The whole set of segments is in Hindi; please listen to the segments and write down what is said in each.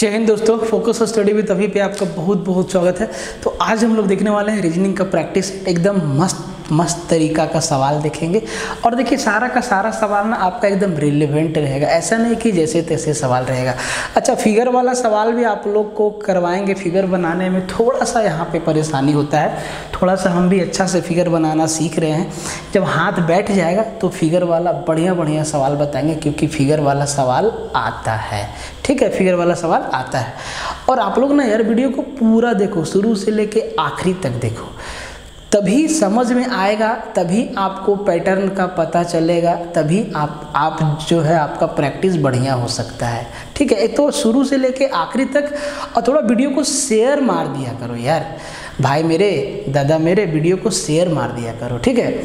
जय हिंद दोस्तों, फोकस स्टडी विद अभी पे आपका बहुत बहुत स्वागत है। तो आज हम लोग देखने वाले हैं रीजनिंग का प्रैक्टिस। एकदम मस्त तरीका का सवाल देखेंगे। और देखिए सारा का सारा सवाल ना आपका एकदम रिलेवेंट रहेगा, ऐसा नहीं कि जैसे तैसे सवाल रहेगा। अच्छा, फिगर वाला सवाल भी आप लोग को करवाएंगे। फिगर बनाने में थोड़ा सा यहाँ पे परेशानी होता है, थोड़ा सा हम भी अच्छा से फिगर बनाना सीख रहे हैं। जब हाथ बैठ जाएगा तो फिगर वाला बढ़िया सवाल बताएंगे, क्योंकि फिगर वाला सवाल आता है। ठीक है, फिगर वाला सवाल आता है। और आप लोग ना यार वीडियो को पूरा देखो, शुरू से लेके आखिरी तक देखो, तभी समझ में आएगा, तभी आपको पैटर्न का पता चलेगा, तभी आप जो है आपका प्रैक्टिस बढ़िया हो सकता है। ठीक है, एक तो शुरू से लेके आखिरी तक। और थोड़ा वीडियो को शेयर मार दिया करो यार, भाई मेरे, दादा मेरे, वीडियो को शेयर मार दिया करो। ठीक है,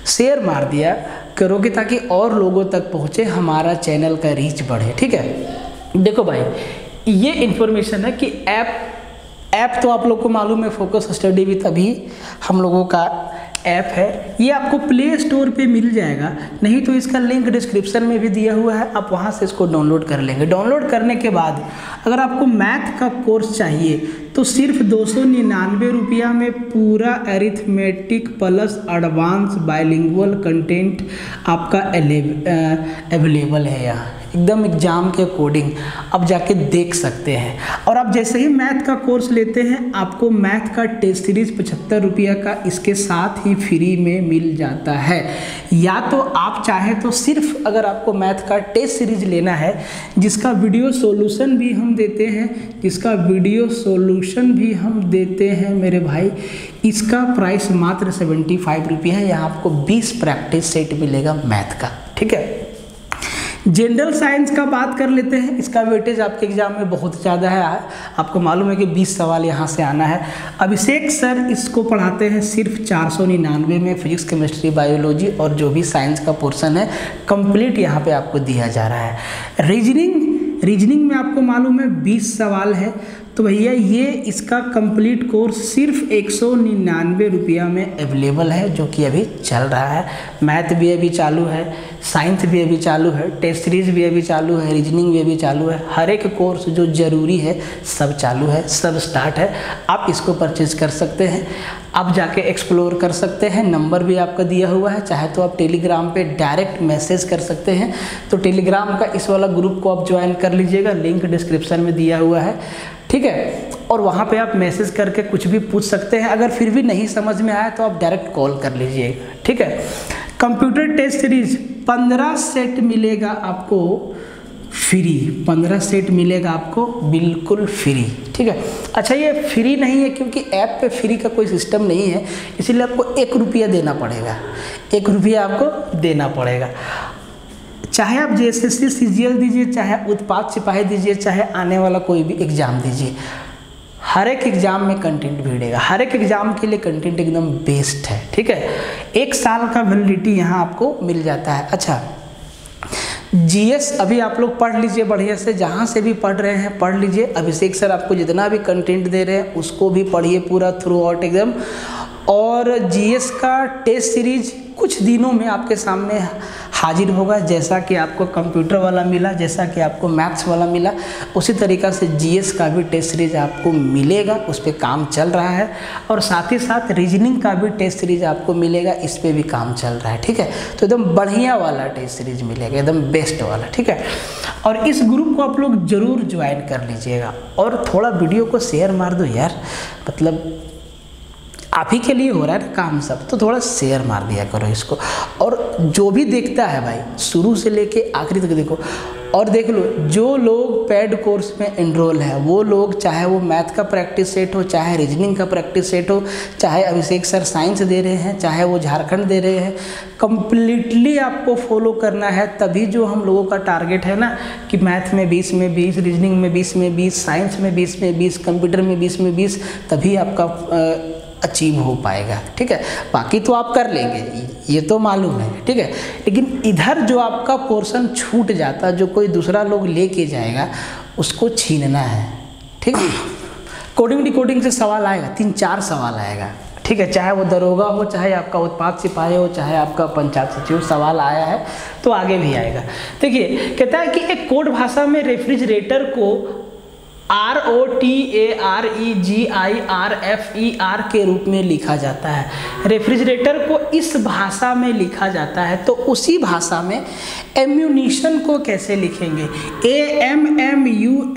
शेयर मार दिया करोगे ताकि और लोगों तक पहुँचे, हमारा चैनल का रीच बढ़े। ठीक है, देखो भाई, ये इन्फॉर्मेशन है कि ऐप तो आप लोग को मालूम है, फोकस स्टडी विद अभी हम लोगों का ऐप है। ये आपको प्ले स्टोर पे मिल जाएगा, नहीं तो इसका लिंक डिस्क्रिप्शन में भी दिया हुआ है, आप वहाँ से इसको डाउनलोड कर लेंगे। डाउनलोड करने के बाद अगर आपको मैथ का कोर्स चाहिए तो सिर्फ 299 रुपया में पूरा arithmetic plus advance bilingual content आपका अवेलेबल है। यहाँ एकदम एग्जाम के अकॉर्डिंग आप जाके देख सकते हैं। और आप जैसे ही मैथ का कोर्स लेते हैं, आपको मैथ का टेस्ट सीरीज 75 रुपया का इसके साथ ही फ्री में मिल जाता है। या तो आप चाहें तो सिर्फ अगर आपको मैथ का टेस्ट सीरीज लेना है, जिसका वीडियो सॉल्यूशन भी हम देते हैं, मेरे भाई, इसका प्राइस मात्र 75 रुपया है। यहाँ आपको 20 प्रैक्टिस सेट मिलेगा मैथ का। ठीक है, जनरल साइंस का बात कर लेते हैं। इसका वेटेज आपके एग्जाम में बहुत ज़्यादा है, आपको मालूम है कि 20 सवाल यहाँ से आना है। अभिषेक सर इसको पढ़ाते हैं सिर्फ 499 में। फिजिक्स, केमिस्ट्री, बायोलॉजी और जो भी साइंस का पोर्शन है कंप्लीट यहाँ पे आपको दिया जा रहा है। रीजनिंग में आपको मालूम है 20 सवाल है, तो भैया ये इसका कंप्लीट कोर्स सिर्फ 199 रुपया में अवेलेबल है, जो कि अभी चल रहा है। मैथ भी अभी चालू है, साइंस भी अभी चालू है, टेस्ट सीरीज भी अभी चालू है, रीजनिंग भी अभी चालू है। हर एक कोर्स जो ज़रूरी है सब चालू है, सब स्टार्ट है। आप इसको परचेज कर सकते हैं, आप जाके एक्सप्लोर कर सकते हैं। नंबर भी आपका दिया हुआ है, चाहे तो आप टेलीग्राम पे डायरेक्ट मैसेज कर सकते हैं। तो टेलीग्राम का इस वाला ग्रुप को आप ज्वाइन कर लीजिएगा, लिंक डिस्क्रिप्शन में दिया हुआ है। ठीक है, और वहाँ पे आप मैसेज करके कुछ भी पूछ सकते हैं। अगर फिर भी नहीं समझ में आया तो आप डायरेक्ट कॉल कर लीजिएगा। ठीक है, कंप्यूटर टेस्ट सीरीज 15 सेट मिलेगा आपको फ्री, 15 सेट मिलेगा आपको बिल्कुल फ्री। ठीक है, अच्छा ये फ्री नहीं है क्योंकि ऐप पे फ्री का कोई सिस्टम नहीं है, इसीलिए आपको 1 रुपया देना पड़ेगा। 1 रुपया आपको देना पड़ेगा। चाहे आप JSSC CGL दीजिए, चाहे उत्पाद सिपाही दीजिए, चाहे आने वाला कोई भी एग्ज़ाम दीजिए, हर एक एग्ज़ाम में कंटेंट भिड़ेगा। हर एक एग्ज़ाम के लिए कंटेंट एकदम बेस्ट है। ठीक है, 1 साल का वैलिडिटी यहाँ आपको मिल जाता है। अच्छा, GS अभी आप लोग पढ़ लीजिए बढ़िया से, जहाँ से भी पढ़ रहे हैं पढ़ लीजिए। अभिषेक सर आपको जितना भी कंटेंट दे रहे हैं उसको भी पढ़िए पूरा थ्रू आउट एकदम। और GS का टेस्ट सीरीज कुछ दिनों में आपके सामने हाजिर होगा। जैसा कि आपको कंप्यूटर वाला मिला, जैसा कि आपको मैथ्स वाला मिला, उसी तरीक़ा से GS का भी टेस्ट सीरीज आपको मिलेगा, उस पर काम चल रहा है। और साथ ही साथ रीजनिंग का भी टेस्ट सीरीज आपको मिलेगा, इस पर भी काम चल रहा है। ठीक है, तो एकदम बढ़िया वाला टेस्ट सीरीज मिलेगा, एकदम बेस्ट वाला। ठीक है, और इस ग्रुप को आप लोग ज़रूर ज्वाइन कर लीजिएगा। और थोड़ा वीडियो को शेयर मार दो यार, मतलब आप ही के लिए हो रहा है ना काम सब, तो थोड़ा शेयर मार दिया करो इसको। और जो भी देखता है भाई, शुरू से लेके आखिरी तक देखो। और देख लो, जो लोग पेड कोर्स में एनरोल है वो लोग, चाहे वो मैथ का प्रैक्टिस सेट हो, चाहे रीजनिंग का प्रैक्टिस सेट हो, चाहे अभिषेक सर साइंस दे रहे हैं, चाहे वो झारखंड दे रहे हैं, कंप्लीटली आपको फॉलो करना है। तभी जो हम लोगों का टारगेट है ना कि मैथ में 20 में 20, रीजनिंग में 20 में 20, साइंस में 20 में 20, कंप्यूटर में 20 में 20, तभी आपका अचीव हो पाएगा। ठीक है, बाकी तो आप कर लेंगे, ये तो मालूम है। ठीक है, लेकिन इधर जो आपका पोर्शन छूट जाता, जो कोई दूसरा लोग लेके जाएगा, उसको छीनना है। ठीक है, कोडिंग डिकोडिंग से सवाल आएगा, 3-4 सवाल आएगा। ठीक है, चाहे वो दरोगा हो, चाहे आपका उत्पाद सिपाही हो, चाहे आपका पंचायत सचिव, सवाल आया है तो आगे भी आएगा। देखिए, कहता है कि एक कोड भाषा में रेफ्रिजरेटर को ROTAREGIRFER के रूप में लिखा जाता है। रेफ्रिजरेटर को इस भाषा में लिखा जाता है, तो उसी भाषा में एम्यूनिशन को कैसे लिखेंगे, AMMUNITION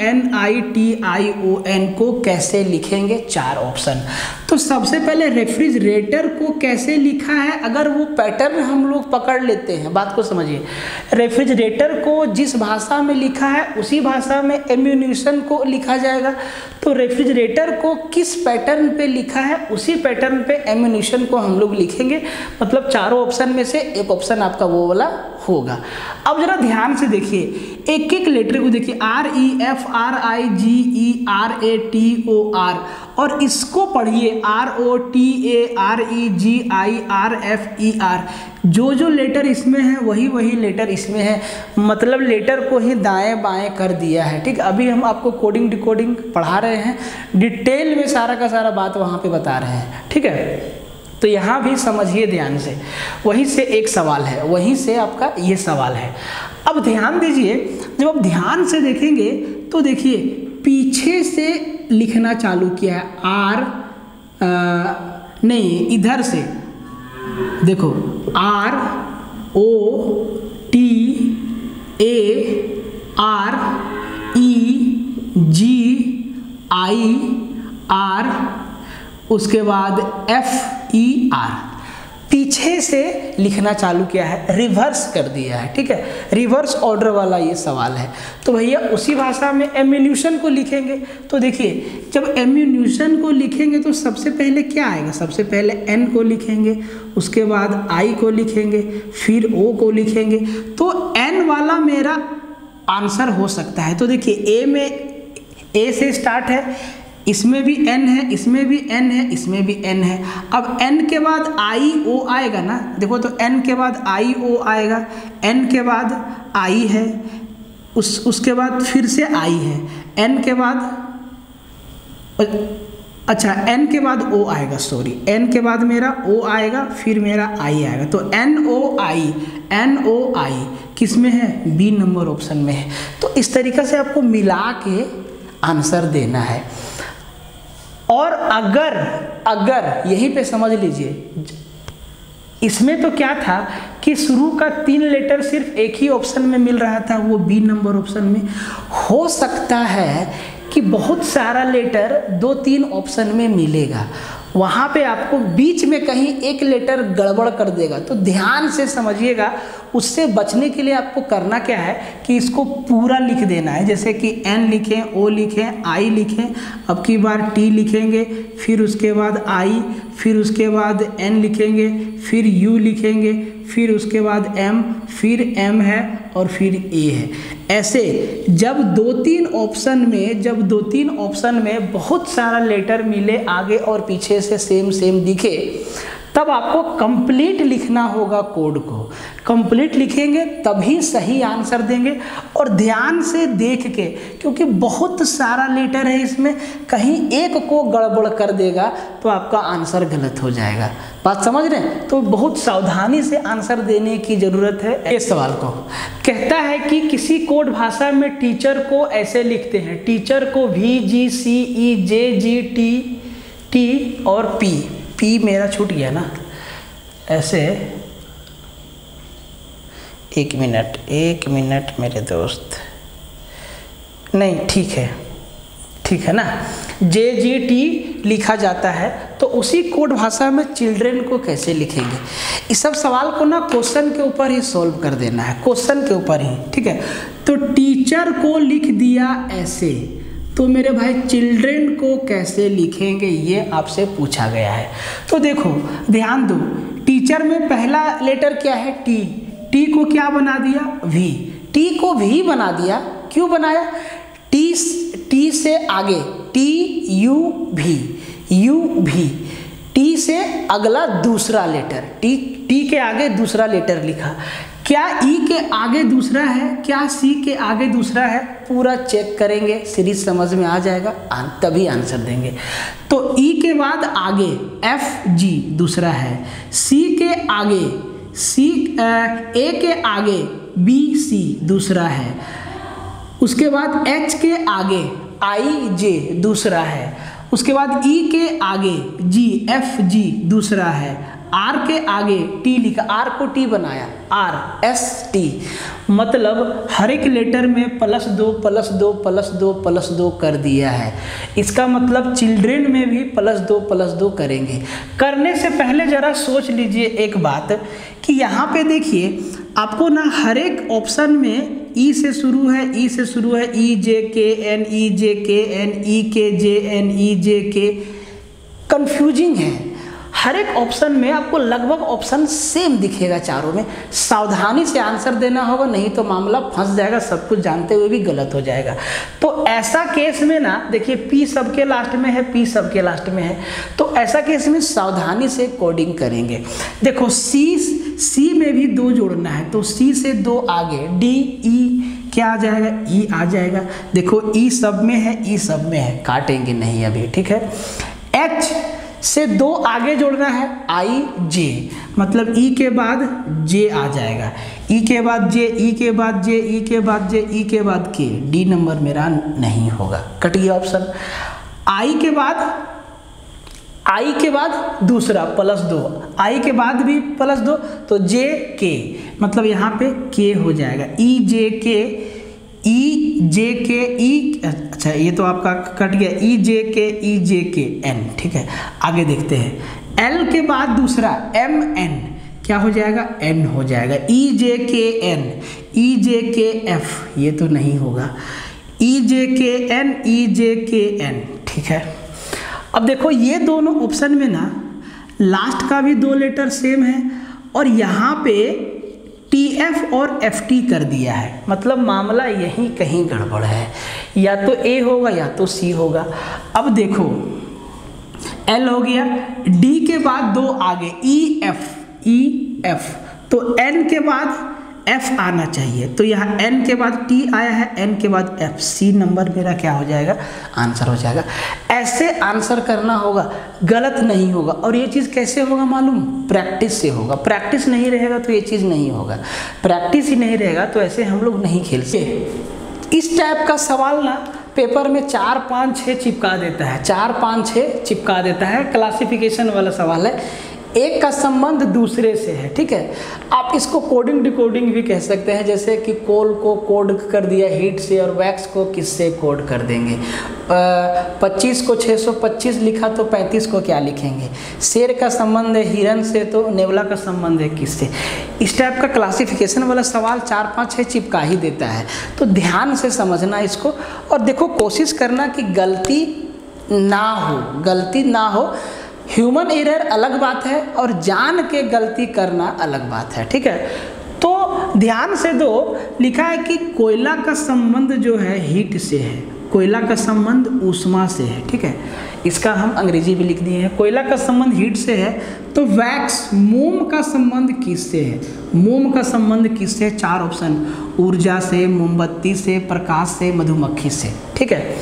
को कैसे लिखेंगे, 4 ऑप्शन। तो सबसे पहले रेफ्रिजरेटर को कैसे लिखा है, अगर वो पैटर्न हम लोग पकड़ लेते हैं, बात को समझिए। रेफ्रिजरेटर को जिस भाषा में लिखा है उसी भाषा में एम्यूनिशन को लिखा जाएगा। तो रेफ्रिजरेटर को किस पैटर्न पे लिखा है उसी पैटर्न पे एम्यूनिशन को हम लोग लिखेंगे, मतलब चारों ऑप्शन में से एक ऑप्शन आपका वो वाला होगा। अब जरा ध्यान से देखिए, एक एक लेटर को देखिए, REFRIGERATOR और इसको पढ़िए ROTAREGIRFER। जो जो लेटर इसमें है वही वही लेटर इसमें है, मतलब लेटर को ही दाएं बाएं कर दिया है। ठीक, अभी हम आपको कोडिंग डिकोडिंग पढ़ा रहे हैं, डिटेल में सारा का सारा बात वहाँ पे बता रहे हैं। ठीक है, तो यहाँ भी समझिए ध्यान से, वहीं से एक सवाल है, वहीं से आपका ये सवाल है। अब ध्यान दीजिए, जब आप ध्यान से देखेंगे तो देखिए पीछे से लिखना चालू किया है, नहीं इधर से देखो, ROTAREGIR, उसके बाद FER, पीछे से लिखना चालू किया है, रिवर्स कर दिया है। ठीक है, रिवर्स ऑर्डर वाला ये सवाल है। तो भैया उसी भाषा में एम्यूनिशन को लिखेंगे। तो देखिए जब एम्यूनिशन को लिखेंगे तो सबसे पहले क्या आएगा, सबसे पहले N को लिखेंगे, उसके बाद I को लिखेंगे, फिर O को लिखेंगे। तो N वाला मेरा आंसर हो सकता है। तो देखिए A में A से स्टार्ट है, इसमें भी N है, इसमें भी N है, इसमें भी N है। अब N के बाद I O आएगा ना, देखो तो N के बाद I O आएगा, N के बाद I है, उसके बाद फिर से I है, N के बाद, अच्छा N के बाद O आएगा, सॉरी N के बाद मेरा O आएगा, फिर मेरा I आएगा। तो NOI किस में है, B नंबर ऑप्शन में है। तो इस तरीक़े से आपको मिला के आंसर देना है। और अगर यहीं पे समझ लीजिए, इसमें तो क्या था कि शुरू का 3 लेटर सिर्फ एक ही ऑप्शन में मिल रहा था, वो B नंबर ऑप्शन में। हो सकता है कि बहुत सारा लेटर 2-3 ऑप्शन में मिलेगा, वहाँ पे आपको बीच में कहीं एक लेटर गड़बड़ कर देगा। तो ध्यान से समझिएगा, उससे बचने के लिए आपको करना क्या है कि इसको पूरा लिख देना है। जैसे कि N लिखें, O लिखें, I लिखें, अब की बार T लिखेंगे, फिर उसके बाद I, फिर उसके बाद N लिखेंगे, फिर U लिखेंगे, फिर उसके बाद M, फिर M है और फिर A है। ऐसे जब 2-3 ऑप्शन में बहुत सारा लेटर मिले, आगे और पीछे से सेम दिखे, तब आपको कंप्लीट लिखना होगा कोड को। कंप्लीट लिखेंगे तभी सही आंसर देंगे। और ध्यान से देख के, क्योंकि बहुत सारा लेटर है इसमें, कहीं एक को गड़बड़ कर देगा तो आपका आंसर गलत हो जाएगा। बात समझ रहे हैं? तो बहुत सावधानी से आंसर देने की ज़रूरत है। इस सवाल को कहता है कि किसी कोड भाषा में टीचर को ऐसे लिखते हैं, टीचर को VGCEJGT और P मेरा छूट गया ना, ऐसे। एक मिनट मेरे दोस्त, नहीं ठीक है ना, JGT लिखा जाता है। तो उसी कोड भाषा में चिल्ड्रेन को कैसे लिखेंगे, इस सब सवाल को ना क्वेश्चन के ऊपर ही सॉल्व कर देना है, क्वेश्चन के ऊपर ही। ठीक है, तो टीचर को लिख दिया ऐसे, तो मेरे भाई चिल्ड्रेन को कैसे लिखेंगे ये आपसे पूछा गया है। तो देखो ध्यान दो, टीचर में पहला लेटर क्या है, टी को क्या बना दिया, V, टी को V बना दिया। क्यों बनाया, टी से आगे TUV, टी से अगला दूसरा लेटर, टी के आगे दूसरा लेटर लिखा। क्या ई के आगे दूसरा है, क्या सी के आगे दूसरा है, पूरा चेक करेंगे, सीरीज समझ में आ जाएगा, तभी आंसर देंगे। तो ई के बाद आगे FG दूसरा है, सी के आगे ए के आगे BC दूसरा है, उसके बाद H के आगे आई जे दूसरा है, उसके बाद ई के आगे जी एफ जी दूसरा है, आर के आगे टी लिखा, आर को टी बनाया आर एस टी, मतलब हर एक लेटर में +2 +2 +2 +2 कर दिया है। इसका मतलब चिल्ड्रेन में भी +2 +2 करेंगे। करने से पहले जरा सोच लीजिए एक बात कि यहाँ पे देखिए आपको ना हर एक ऑप्शन में ई से शुरू है, ई से शुरू है, ई जे के एन, ई जे के एन, ई के जे एन, ई जे के, कंफ्यूजिंग है। हर एक ऑप्शन में आपको लगभग ऑप्शन सेम दिखेगा चारों में, सावधानी से आंसर देना होगा, नहीं तो मामला फंस जाएगा, सब कुछ जानते हुए भी गलत हो जाएगा। तो ऐसा केस में ना देखिए पी सबके लास्ट में है, पी सबके लास्ट में है, तो ऐसा केस में सावधानी से कोडिंग करेंगे। देखो सी में भी 2 जोड़ना है, तो सी से 2 आगे डी ई क्या आ जाएगा, ई आ जाएगा। देखो ई सब में है, ई सब में है, काटेंगे नहीं अभी, ठीक है। एच से 2 आगे जोड़ना है, आई जे, मतलब ई के बाद जे आ जाएगा, ई के बाद जे, ई के बाद जे, ई के बाद जे, ई के बाद के, डी नंबर मेरा नहीं होगा, कट गया ऑप्शन। आई के बाद दूसरा +2, आई के बाद भी +2, तो जे के, मतलब यहाँ पे के हो जाएगा, ई जे के ई, अच्छा ये तो आपका कट गया, ई जे के एन, ठीक है। आगे देखते हैं, एल के बाद दूसरा एम एन क्या हो जाएगा, एन हो जाएगा, ई जे के एन, ई जे के एफ, ये तो नहीं होगा, ई जे के एन, ई जे के एन, ठीक है। अब देखो ये दोनों ऑप्शन में ना लास्ट का भी 2 लेटर सेम है, और यहाँ पे TF और FT कर दिया है, मतलब मामला यहीं कहीं गड़बड़ है, या तो A होगा या तो C होगा। अब देखो L हो गया, D के बाद 2 आगे EF, तो N के बाद F आना चाहिए, तो यहाँ N के बाद T आया है, N के बाद F, C नंबर मेरा क्या हो जाएगा, आंसर हो जाएगा। ऐसे आंसर करना होगा, गलत नहीं होगा। और ये चीज़ कैसे होगा मालूम, प्रैक्टिस से होगा। प्रैक्टिस नहीं रहेगा तो ये चीज़ नहीं होगा, प्रैक्टिस ही नहीं रहेगा तो ऐसे हम लोग नहीं खेल सकते। इस टाइप का सवाल ना पेपर में 4 5 6 चिपका देता है, 4 5 6 चिपका देता है, क्लासिफिकेशन वाला सवाल है, एक का संबंध दूसरे से है, ठीक है। आप इसको कोडिंग डिकोडिंग भी कह सकते हैं, जैसे कि कोल को कोड कर दिया हीट से, और वैक्स को किससे कोड कर देंगे। 25 को 625 लिखा तो 35 को क्या लिखेंगे। शेर का संबंध है हिरन से, तो नेवला का संबंध है किससे। इस टाइप का क्लासिफिकेशन वाला सवाल 4 5 6 चिपका ही देता है, तो ध्यान से समझना इसको। और देखो कोशिश करना कि गलती ना हो। ह्यूमन एरर अलग बात है और जान के गलती करना अलग बात है, ठीक है। तो ध्यान से दो, लिखा है कि कोयला का संबंध जो है हीट से है, कोयला का संबंध ऊष्मा से है, ठीक है। इसका हम अंग्रेजी भी लिख दिए हैं, कोयला का संबंध हीट से है। तो वैक्स मोम का संबंध किससे है, मोम का संबंध किससे, 4 ऑप्शन, ऊर्जा से, मोमबत्ती से, प्रकाश से, मधुमक्खी से, ठीक है।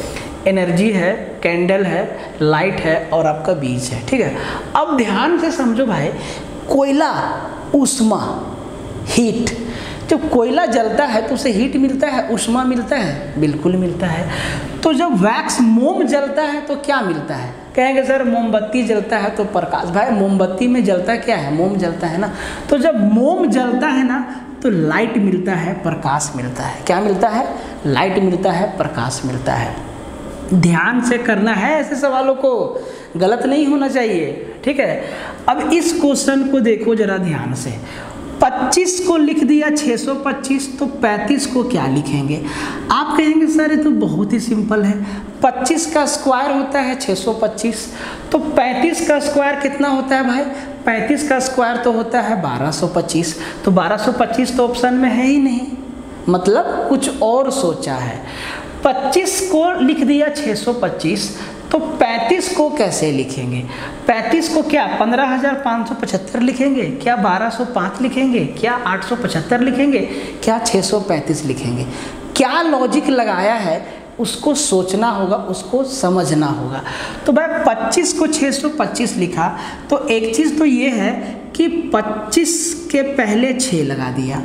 एनर्जी है, कैंडल है, लाइट है और आपका बीज है, ठीक है। अब ध्यान से समझो भाई, कोयला, ऊष्मा, हीट, जब कोयला जलता है तो उसे हीट मिलता है, ऊष्मा मिलता है, बिल्कुल मिलता है। तो जब वैक्स मोम जलता है तो क्या मिलता है, कहेंगे सर मोमबत्ती जलता है तो प्रकाश। भाई मोमबत्ती में जलता क्या है, मोम जलता है ना। तो जब मोम जलता है ना तो लाइट मिलता है, प्रकाश मिलता है। क्या मिलता है, लाइट मिलता है, प्रकाश मिलता है। ध्यान से करना है ऐसे सवालों को, गलत नहीं होना चाहिए, ठीक है। अब इस क्वेश्चन को देखो जरा ध्यान से, 25 को लिख दिया 625, तो 35 को क्या लिखेंगे। आप कहेंगे सर ये तो बहुत ही सिंपल है, 25 का स्क्वायर होता है 625, तो 35 का स्क्वायर कितना होता है भाई, 35 का स्क्वायर तो होता है 1225, तो 1225 तो ऑप्शन में है ही नहीं, मतलब कुछ और सोचा है। 25 को लिख दिया 625, तो 35 को कैसे लिखेंगे, 35 को क्या 15,575 लिखेंगे, क्या 1205 लिखेंगे, क्या 875 लिखेंगे, क्या 635 लिखेंगे। क्या लॉजिक लगाया है उसको सोचना होगा, उसको समझना होगा। तो भाई 25 को 625 लिखा, तो एक चीज़ तो ये है कि 25 के पहले 6 लगा दिया,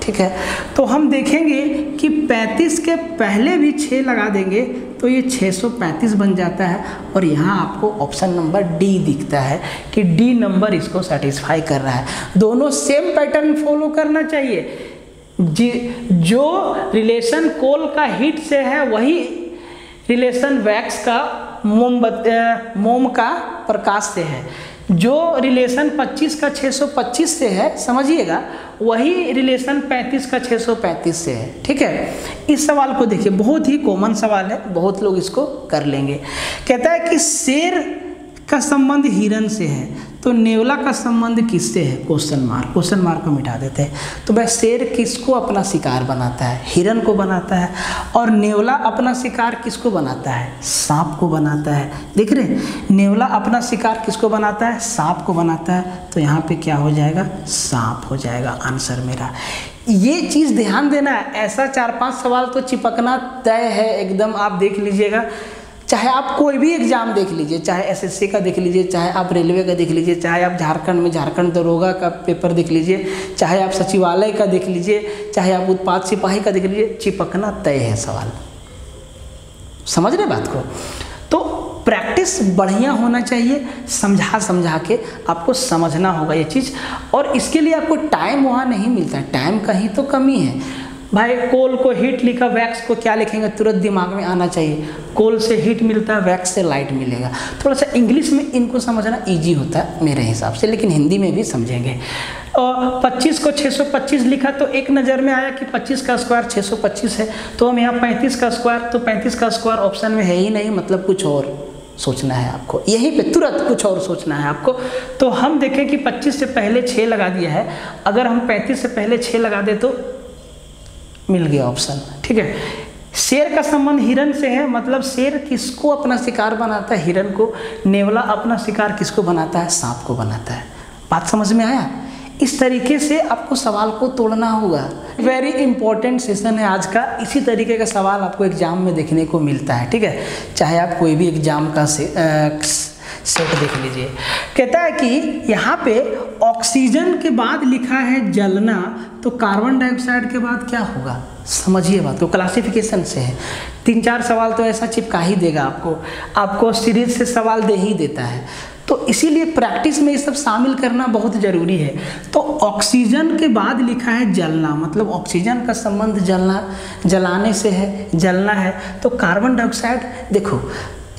ठीक है। तो हम देखेंगे कि 35 के पहले भी 6 लगा देंगे तो ये 635 बन जाता है और यहाँ आपको ऑप्शन नंबर डी दिखता है कि डी नंबर इसको सेटिस्फाई कर रहा है। दोनों सेम पैटर्न फॉलो करना चाहिए। जो रिलेशन कोल का हीट से है वही रिलेशन वैक्स का मोम का प्रकाश से है। जो रिलेशन 25 का 625 से है, समझिएगा, वही रिलेशन 35 का 635 से है। ठीक है, इस सवाल को देखिए, बहुत ही कॉमन सवाल है, बहुत लोग इसको कर लेंगे। कहता है कि शेर का संबंध हिरन से है, तो नेवला का संबंध किससे है? क्वेश्चन मार्क को मिटा देते हैं। तो भाई शेर किसको अपना शिकार बनाता है? हिरन को बनाता है। और नेवला अपना शिकार किसको बनाता है? सांप को बनाता है। देख रहे हैं, नेवला अपना शिकार किसको बनाता है? सांप को बनाता है। तो यहाँ पे क्या हो जाएगा? सांप हो जाएगा आंसर मेरा। ये चीज़ ध्यान देना है, ऐसा 4-5 सवाल तो चिपकना तय है एकदम। आप देख लीजिएगा, चाहे आप कोई भी एग्जाम देख लीजिए, चाहे एसएससी का देख लीजिए, चाहे आप रेलवे का देख लीजिए, चाहे आप झारखंड में झारखंड दरोगा का पेपर देख लीजिए, चाहे आप सचिवालय का देख लीजिए, चाहे आप उत्पाद सिपाही का देख लीजिए, चिपकना तय है सवाल। समझ रहे बात को? तो प्रैक्टिस बढ़िया होना चाहिए, समझा के आपको समझना होगा ये चीज़। और इसके लिए आपको टाइम वहाँ नहीं मिलता है, टाइम का ही तो कमी है भाई। कोल को हीट लिखा, वैक्स को क्या लिखेंगे? तुरंत दिमाग में आना चाहिए। कोल से हीट मिलता है, वैक्स से लाइट मिलेगा। थोड़ा सा इंग्लिश में इनको समझना इजी होता है मेरे हिसाब से, लेकिन हिंदी में भी समझेंगे। और 25 को 625 लिखा तो एक नज़र में आया कि 25 का स्क्वायर 625 है, तो हम यहाँ 35 का स्क्वायर, तो 35 का स्क्वायर ऑप्शन में है ही नहीं, मतलब कुछ और सोचना है आपको, यहीं पे तुरंत कुछ और सोचना है आपको। तो हम देखें कि 25 से पहले 6 लगा दिया है, अगर हम 35 से पहले 6 लगा दे तो मिल गया ऑप्शन। ठीक है, शेर का संबंध हिरन से है, मतलब शेर किसको अपना शिकार बनाता है? हिरन को। नेवला अपना शिकार किसको बनाता है? सांप को बनाता है। बात समझ में आया? इस तरीके से आपको सवाल को तोड़ना होगा। वेरी इंपॉर्टेंट सेशन है आज का। इसी तरीके का सवाल आपको एग्जाम में देखने को मिलता है। ठीक है, चाहे आप कोई भी एग्जाम का सेट देख लीजिए। कहता है कि यहाँ पे ऑक्सीजन के बाद लिखा है जलना, तो कार्बन डाइऑक्साइड के बाद क्या होगा? समझिए बात को, क्लासिफिकेशन से है। 3-4 सवाल तो ऐसा चिपका ही देगा आपको सीरीज से सवाल दे ही देता है। तो इसीलिए प्रैक्टिस में ये सब शामिल करना बहुत ज़रूरी है। तो ऑक्सीजन के बाद लिखा है जलना, मतलब ऑक्सीजन का संबंध जलाने से है, जलना है। तो कार्बन डाइऑक्साइड, देखो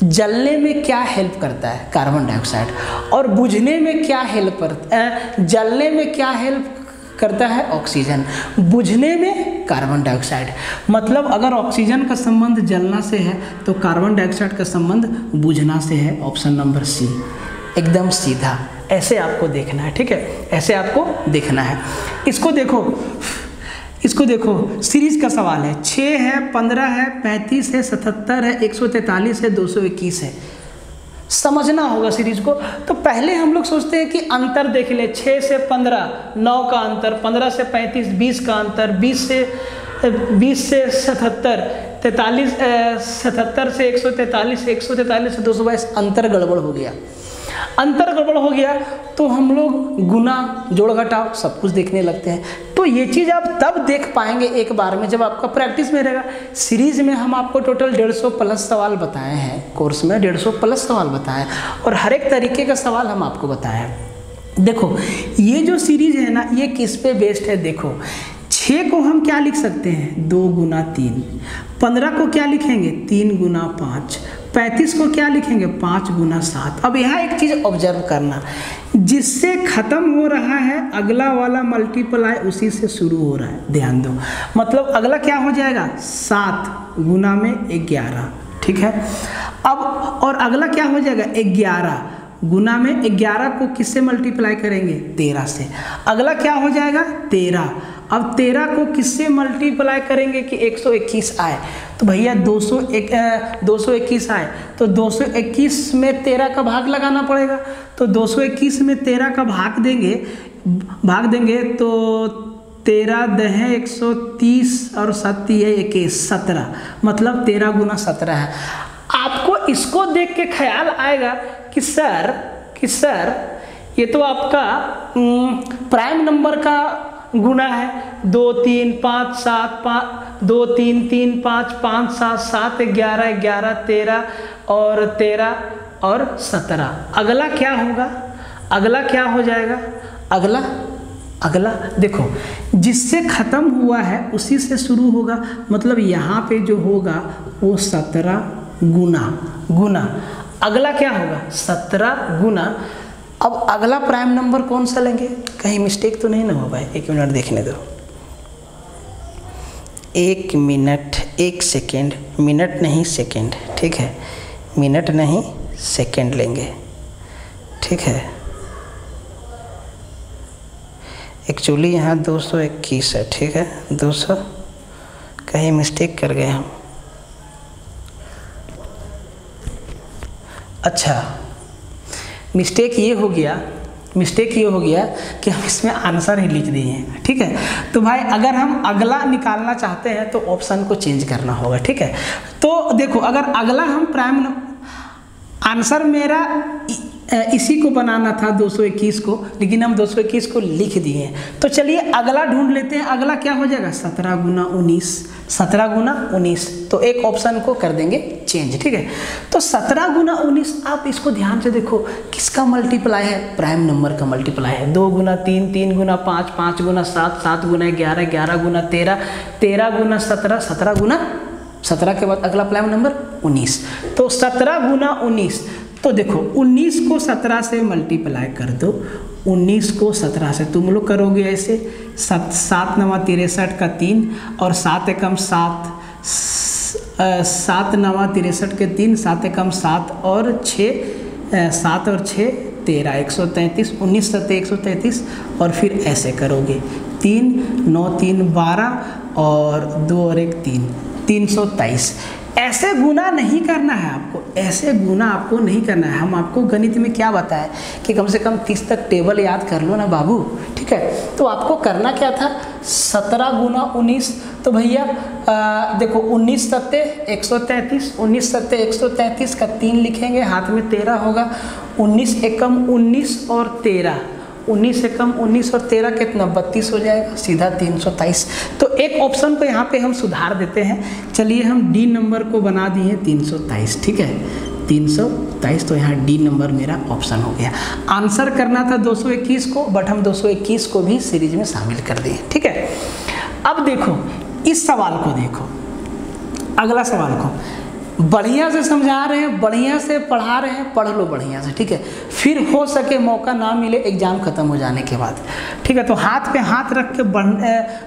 जलने में क्या हेल्प करता है? Carbon dioxide. और बुझने में क्या हेल्प करता है? जलने में क्या हेल्प करता है? ऑक्सीजन। बुझने में कार्बन डाइऑक्साइड। मतलब अगर ऑक्सीजन का संबंध जलना से है तो कार्बन डाइऑक्साइड का संबंध बुझना से है। ऑप्शन नंबर सी, एकदम सीधा। ऐसे आपको देखना है। ठीक है, ऐसे आपको देखना है। इसको देखो, सीरीज का सवाल है। 6 है, 15 है, 35 है, 77 है, 143 है, 221 है। समझना होगा सीरीज को। तो पहले हम लोग सोचते हैं कि अंतर देख ले, 6 से 15 9 का अंतर, 15 से 35 20 का अंतर, 20 से 77 43, 77 से 143, 143 से 222, अंतर गड़बड़ हो गया। तो हम लोग गुना जोड़ घटाव सब कुछ देखने लगते हैं। तो ये चीज़ आप तब देख पाएंगे एक बार में जब आपका प्रैक्टिस में रहेगा। सीरीज में हम आपको टोटल 150 प्लस सवाल बताए हैं, कोर्स में 150 प्लस सवाल बताए, और हर एक तरीके का सवाल हम आपको बताए हैं। देखो ये जो सीरीज है ना, ये किस पे बेस्ड है? देखो 6 को हम क्या लिख सकते हैं? 2 गुना 3। 15 को क्या लिखेंगे? 3 गुना 5। 35 को क्या लिखेंगे? 5 गुना 7। अब यहाँ एक चीज़ ऑब्जर्व करना, जिससे ख़त्म हो रहा है अगला वाला मल्टीप्लाई उसी से शुरू हो रहा है। ध्यान दो, मतलब अगला क्या हो जाएगा? 7 गुना में 11। ठीक है, अब और अगला क्या हो जाएगा? 11 गुना में 11 को किससे मल्टीप्लाई करेंगे? 13 से। अगला क्या हो जाएगा? 13। अब 13 को किससे मल्टीप्लाई करेंगे कि 121 आए? तो भैया 221 आए, तो 221 में 13 का भाग लगाना पड़ेगा। तो 221 में 13 का भाग देंगे तो 13 दहे 130 और 7 21 17, मतलब 13 गुना 17 है। आपको इसको देख के ख्याल आएगा कि सर ये तो आपका प्राइम नंबर का गुना है। 2 3 5 7 2 3 3 5 5 7 7 11 11 13 और 13 और 17। अगला क्या होगा, अगला क्या हो जाएगा, अगला देखो जिससे ख़त्म हुआ है उसी से शुरू होगा, मतलब यहाँ पे जो होगा वो 17 गुना। अगला क्या होगा 17 गुना। अब अगला प्राइम नंबर कौन सा लेंगे, कहीं मिस्टेक तो नहीं ना हो भाई, 1 मिनट देखने दो, 1 मिनट 1 सेकेंड, मिनट नहीं सेकेंड, ठीक है, मिनट नहीं सेकेंड लेंगे, ठीक है। एक्चुअली यहाँ 221 है, ठीक है, 200 कहीं मिस्टेक कर गए हम। अच्छा मिस्टेक ये हो गया कि हम इसमें आंसर ही लिख दिए हैं, ठीक है। तो भाई अगर हम अगला निकालना चाहते हैं तो ऑप्शन को चेंज करना होगा, ठीक है। तो देखो अगर अगला हम प्राइम आंसर मेरा इसी को बनाना था 221 को, लेकिन हम 221 को लिख दिए हैं। तो चलिए अगला ढूंढ लेते हैं, अगला क्या हो जाएगा 17 गुना 19, 17 गुना 19। तो एक ऑप्शन को कर देंगे चेंज, ठीक है। तो 17 गुना 19, आप इसको ध्यान से देखो किसका मल्टीप्लाई है, प्राइम नंबर का मल्टीप्लाई है। 2 गुना 3, 3 गुना 5, 5 गुना 7, 7 गुना 11, 11 गुना 13, 13 गुना 17, 17 गुना 17 के बाद अगला प्राइम नंबर 19। तो 17 गुना 19, तो देखो 19 को 17 से मल्टीप्लाई कर दो, 19 को 17 से तुम लोग करोगे ऐसे, 7 9 63 का 3 और 7 एकम 7, 7 9 63 के 3, 7 एकम 7 और 6, 7 और 6 13, 133, 19 7 133 और फिर ऐसे करोगे 3 9 3 12 और 2 और 1 3, 323। ऐसे गुना नहीं करना है आपको, ऐसे गुना आपको नहीं करना है। हम आपको गणित में क्या बताएं कि कम से कम 30 तक टेबल याद कर लो ना बाबू, ठीक है। तो आपको करना क्या था 17 गुना 19, तो भैया देखो 19 सत्ते 133, 19 सत्ते 133 का 3 लिखेंगे, हाथ में 13 होगा, 19 एकम 19 और 13, 19 एकम 19 और 13 कितना 32 हो जाएगा, सीधा 323। तो एक ऑप्शन को यहाँ पे हम सुधार देते हैं, चलिए हम डी नंबर को बना दिए 323, ठीक है, 323। तो यहाँ डी नंबर मेरा ऑप्शन हो गया। आंसर करना था 221 को, बट हम 221 को भी सीरीज में शामिल कर दिए, ठीक है। अब देखो इस सवाल को देखो, अगला सवाल को बढ़िया से समझा रहे हैं, बढ़िया से पढ़ा रहे हैं, पढ़ लो बढ़िया से, ठीक है। फिर हो सके मौका ना मिले एग्जाम खत्म हो जाने के बाद, ठीक है। तो हाथ पे हाथ रख के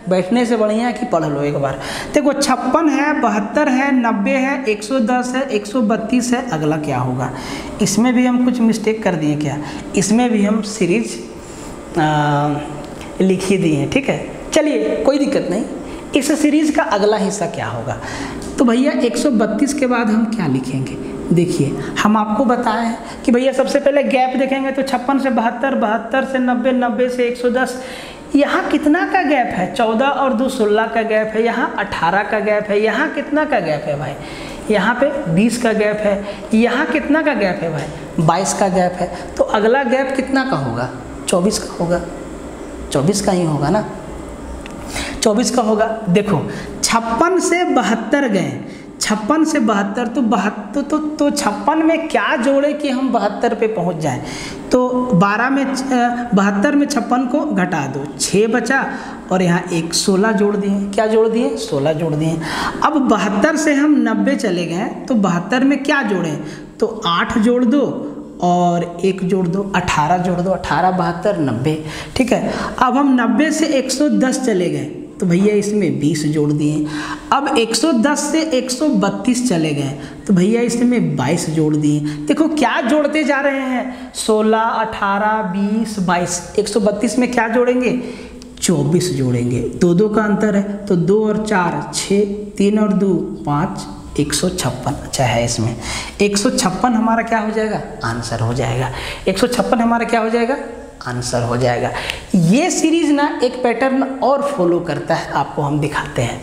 बैठने से बढ़िया है कि पढ़ लो एक बार। देखो 56 है, 72 है, 90 है, 110 है, 132 है, अगला क्या होगा। इसमें भी हम कुछ मिस्टेक कर दिए क्या, इसमें भी हम सीरीज लिख ही दिए, ठीक है। चलिए कोई दिक्कत नहीं, इस सीरीज का अगला हिस्सा क्या होगा। तो भैया 132 के बाद हम क्या लिखेंगे, देखिए हम आपको बताए हैं कि भैया सबसे पहले गैप देखेंगे तो 56 से 72, 72 से 90, 90 से 110, यहाँ कितना का गैप है 14 और 2 16 का गैप है, यहाँ 18 का गैप है, यहाँ कितना का गैप है भाई, यहाँ पे 20 का गैप है, यहाँ कितना का गैप है भाई 22 का गैप है। तो अगला गैप कितना का होगा 24 का होगा, 24 का ही होगा ना, 24 का होगा। देखो 56 से 72 गए, 56 से 72, तो 72 तो 56 में क्या जोड़े कि हम 72 पे पहुंच जाएं। तो 12 में 72 में 56 को घटा दो, 6 बचा और यहाँ एक 16 जोड़ दिए, क्या जोड़ दिए 16 जोड़ दिए। अब 72 से हम 90 चले गए, तो 72 में क्या जोड़ें, तो 8 जोड़ दो और 1 जोड़ दो, 18 जोड़ दो, 18 72 90, ठीक है। अब हम 90 से 110 चले गए, तो भैया इसमें 20 जोड़ दिए। अब 110 से 132 चले गए, तो भैया इसमें 22 जोड़ दिए। देखो क्या जोड़ते जा रहे हैं 16 18 20 22, 132 में क्या जोड़ेंगे 24 जोड़ेंगे, 2 2 का अंतर है, तो 2 और 4 6, 3 और 2 5, 156 अच्छा है। इसमें 156 हमारा क्या हो जाएगा आंसर हो जाएगा, 156 हमारा क्या हो जाएगा आंसर हो जाएगा। ये सीरीज ना एक पैटर्न और फॉलो करता है, आपको हम दिखाते हैं।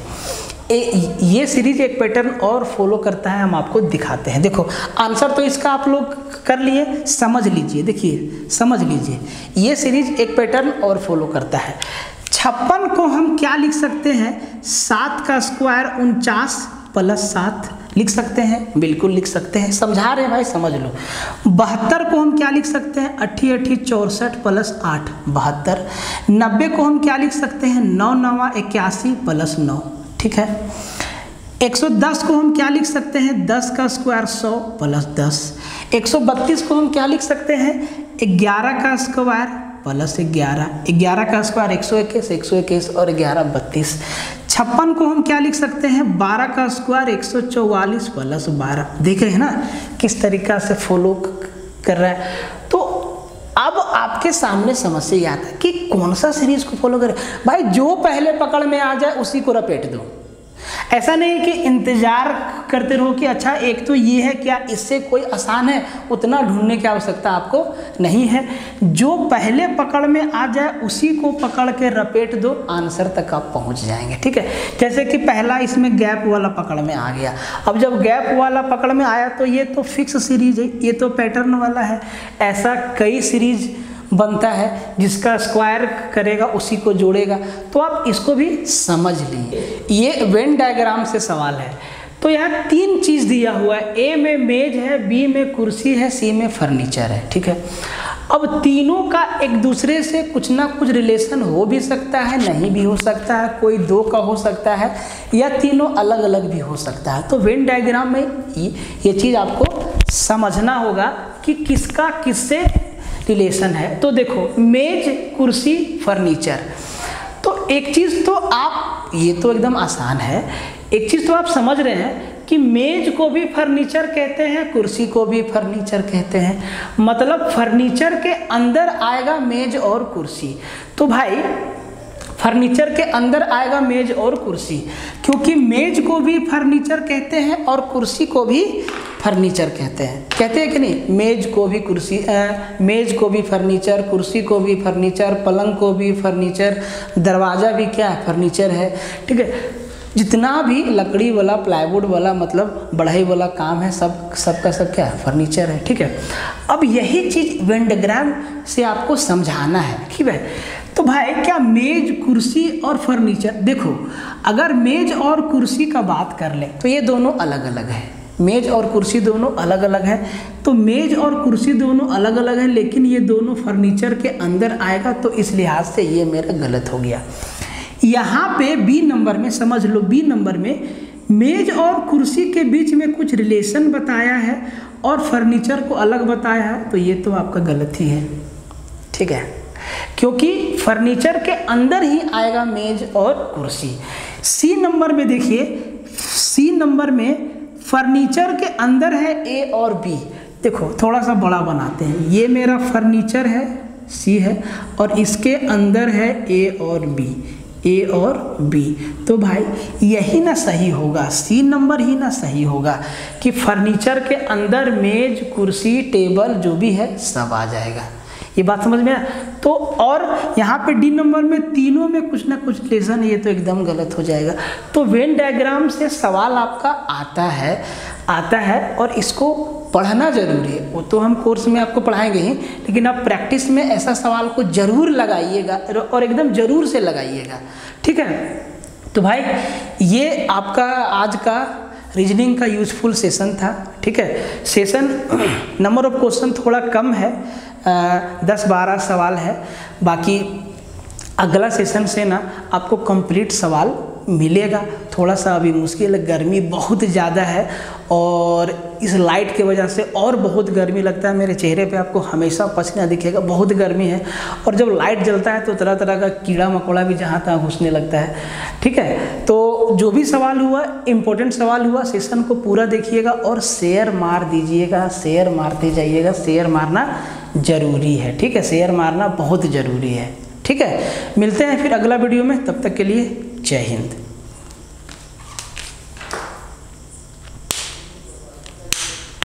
ये सीरीज एक पैटर्न और फॉलो करता है, हम आपको दिखाते हैं। देखो आंसर तो इसका आप लोग कर लिए, समझ लीजिए, देखिए समझ लीजिए, ये सीरीज एक पैटर्न और फॉलो करता है। 56 को हम क्या लिख सकते हैं, 7 का स्क्वायर 49 प्लस 7 लिख सकते हैं, बिल्कुल लिख सकते हैं, समझा रहे हैं भाई, समझ लो। 72 को हम क्या लिख सकते हैं, 8 8 64 प्लस 8 72। 90 को हम क्या लिख सकते हैं, 9 9 81 प्लस 9, ठीक है। 110 को हम क्या लिख सकते हैं, 10 का स्क्वायर 100 प्लस 10। 132 को हम क्या लिख सकते हैं, 11 का स्क्वायर प्लस 11। 11 का स्क्वायर 121, 121 और 11 32। 56 को हम क्या लिख सकते हैं, 12 का स्क्वायर 144 प्लस 12। देखे है ना किस तरीका से फॉलो कर रहा है। तो अब आपके सामने समस्या ये आता है कि कौन सा सीरीज को फॉलो करें। भाई जो पहले पकड़ में आ जाए उसी को रपेट दो। ऐसा नहीं कि इंतजार करते रहो कि अच्छा एक तो ये है, क्या इससे कोई आसान है, उतना ढूंढने की आवश्यकता आपको नहीं है। जो पहले पकड़ में आ जाए उसी को पकड़ के रपेट दो, आंसर तक आप पहुंच जाएंगे, ठीक है। जैसे कि पहला इसमें गैप वाला पकड़ में आ गया। अब जब गैप वाला पकड़ में आया तो ये तो फिक्स सीरीज है, ये तो पैटर्न वाला है। ऐसा कई सीरीज बनता है जिसका स्क्वायर करेगा उसी को जोड़ेगा, तो आप इसको भी समझ लीजिए। ये वेन डायग्राम से सवाल है। तो यहाँ 3 चीज़ दिया हुआ है, ए में मेज है, बी में कुर्सी है, सी में फर्नीचर है, ठीक है। अब तीनों का एक दूसरे से कुछ ना कुछ रिलेशन हो भी सकता है, नहीं भी हो सकता है, कोई 2 का हो सकता है, या तीनों अलग अलग भी हो सकता है। तो वेन डायग्राम में ये चीज़ आपको समझना होगा कि किसका किससे रिलेशन है। तो देखो मेज कुर्सी फर्नीचर, तो एक चीज़ तो आप, ये तो एकदम आसान है, एक चीज़ तो आप समझ रहे हैं कि मेज को भी फर्नीचर कहते हैं, कुर्सी को भी फर्नीचर कहते हैं। मतलब फर्नीचर के अंदर आएगा मेज और कुर्सी। तो भाई फर्नीचर के अंदर आएगा मेज और कुर्सी, क्योंकि मेज को भी फर्नीचर कहते हैं और कुर्सी को भी फर्नीचर कहते हैं कि नहीं। मेज को भी कुर्सी, मेज को भी फर्नीचर, कुर्सी को भी फर्नीचर, पलंग को भी फर्नीचर, दरवाज़ा भी क्या है, फर्नीचर है, ठीक है। जितना भी लकड़ी वाला, प्लाईवुड वाला, मतलब बढ़ई वाला काम है, सबका सब क्या है, फर्नीचर है, ठीक है। अब यही चीज़ वेन डायग्राम से आपको समझाना है, ठीक है। तो भाई क्या मेज कुर्सी और फर्नीचर, देखो अगर मेज और कुर्सी का बात कर लें तो ये दोनों अलग अलग है। मेज और कुर्सी दोनों अलग अलग है, तो मेज और कुर्सी दोनों अलग अलग है, लेकिन ये दोनों फर्नीचर के अंदर आएगा, तो इस लिहाज से ये मेरा गलत हो गया। यहाँ पे बी नंबर में समझ लो, बी नंबर में मेज और कुर्सी के बीच में कुछ रिलेशन बताया है और फर्नीचर को अलग बताया है, तो ये तो आपका गलत ही है, ठीक है, क्योंकि फर्नीचर के अंदर ही आएगा मेज और कुर्सी। सी नंबर में देखिए, सी नंबर में फर्नीचर के अंदर है ए और बी। देखो थोड़ा सा बड़ा बनाते हैं, ये मेरा फर्नीचर है, सी है, और इसके अंदर है ए और बी, ए और बी। तो भाई यही ना सही होगा, सी नंबर ही ना सही होगा कि फर्नीचर के अंदर मेज कुर्सी टेबल जो भी है सब आ जाएगा। ये बात समझ में आया। तो और यहाँ पे डी नंबर में तीनों में कुछ ना कुछ रिलेशन, ये तो एकदम गलत हो जाएगा। तो वेन डायग्राम से सवाल आपका आता है और इसको पढ़ना जरूरी है। वो तो हम कोर्स में आपको पढ़ाएंगे ही, लेकिन आप प्रैक्टिस में ऐसा सवाल को जरूर लगाइएगा और एकदम जरूर से लगाइएगा, ठीक है। तो भाई ये आपका आज का रीजनिंग का यूजफुल सेशन था, ठीक है। सेशन नंबर ऑफ क्वेश्चन थोड़ा कम है, 10-12 सवाल है। बाकी अगला सेशन से ना आपको कंप्लीट सवाल मिलेगा। थोड़ा सा अभी मुश्किल है, गर्मी बहुत ज़्यादा है और इस लाइट की वजह से और बहुत गर्मी लगता है। मेरे चेहरे पे आपको हमेशा पसीना दिखेगा, बहुत गर्मी है। और जब लाइट जलता है तो तरह तरह का कीड़ा मकोड़ा भी जहाँ तहाँ घुसने लगता है, ठीक है। तो जो भी सवाल हुआ, इम्पोर्टेंट सवाल हुआ, सेशन को पूरा देखिएगा और शेयर मार दीजिएगा, शेयर मारते जाइएगा। शेयर मारना ज़रूरी है, ठीक है, शेयर मारना बहुत ज़रूरी है, ठीक है। मिलते हैं फिर अगला वीडियो में, तब तक के लिए जय हिंद।